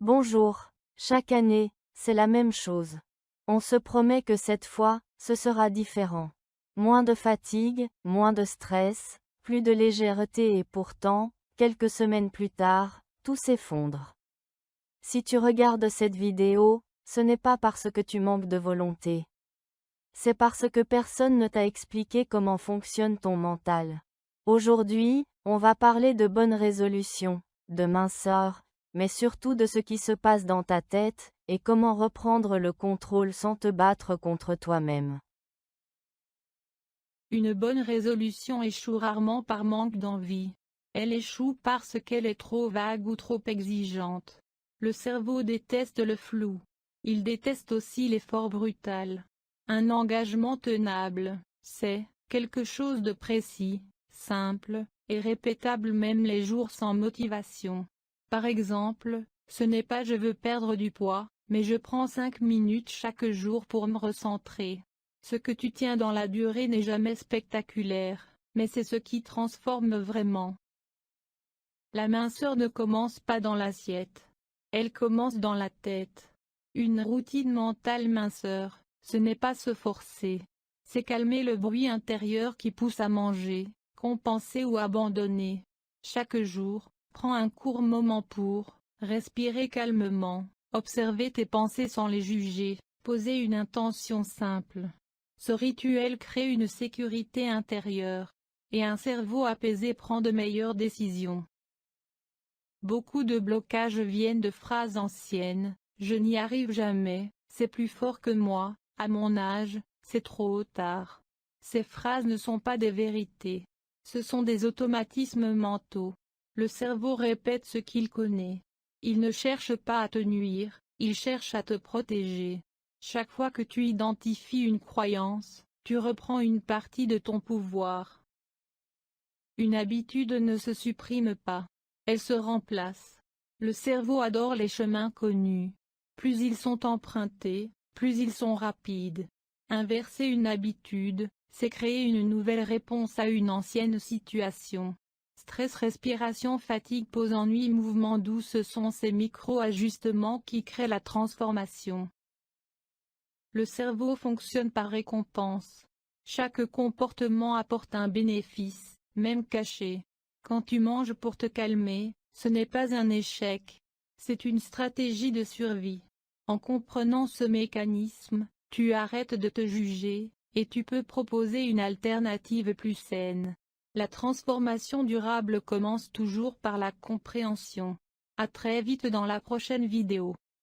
Bonjour. Chaque année, c'est la même chose. On se promet que cette fois, ce sera différent. Moins de fatigue, moins de stress, plus de légèreté et pourtant, quelques semaines plus tard, tout s'effondre. Si tu regardes cette vidéo, ce n'est pas parce que tu manques de volonté. C'est parce que personne ne t'a expliqué comment fonctionne ton mental. Aujourd'hui, on va parler de bonnes résolutions, de minceur, mais surtout de ce qui se passe dans ta tête, et comment reprendre le contrôle sans te battre contre toi-même. Une bonne résolution échoue rarement par manque d'envie. Elle échoue parce qu'elle est trop vague ou trop exigeante. Le cerveau déteste le flou. Il déteste aussi l'effort brutal. Un engagement tenable, c'est quelque chose de précis, simple, et répétable même les jours sans motivation. Par exemple, ce n'est pas je veux perdre du poids, mais je prends 5 minutes chaque jour pour me recentrer. Ce que tu tiens dans la durée n'est jamais spectaculaire, mais c'est ce qui transforme vraiment. La minceur ne commence pas dans l'assiette. Elle commence dans la tête. Une routine mentale minceur, ce n'est pas se forcer. C'est calmer le bruit intérieur qui pousse à manger, compenser ou abandonner. Chaque jour, prends un court moment pour respirer calmement, observer tes pensées sans les juger, poser une intention simple. Ce rituel crée une sécurité intérieure, et un cerveau apaisé prend de meilleures décisions. Beaucoup de blocages viennent de phrases anciennes, je n'y arrive jamais, c'est plus fort que moi, à mon âge, c'est trop tard. Ces phrases ne sont pas des vérités. Ce sont des automatismes mentaux. Le cerveau répète ce qu'il connaît. Il ne cherche pas à te nuire, il cherche à te protéger. Chaque fois que tu identifies une croyance, tu reprends une partie de ton pouvoir. Une habitude ne se supprime pas. Elle se remplace. Le cerveau adore les chemins connus. Plus ils sont empruntés, plus ils sont rapides. Inverser une habitude, c'est créer une nouvelle réponse à une ancienne situation. Stress, respiration, fatigue, pause, ennui, mouvement doux, ce sont ces micro-ajustements qui créent la transformation. Le cerveau fonctionne par récompense. Chaque comportement apporte un bénéfice, même caché. Quand tu manges pour te calmer, ce n'est pas un échec. C'est une stratégie de survie. En comprenant ce mécanisme, tu arrêtes de te juger, et tu peux proposer une alternative plus saine. La transformation durable commence toujours par la compréhension. À très vite dans la prochaine vidéo.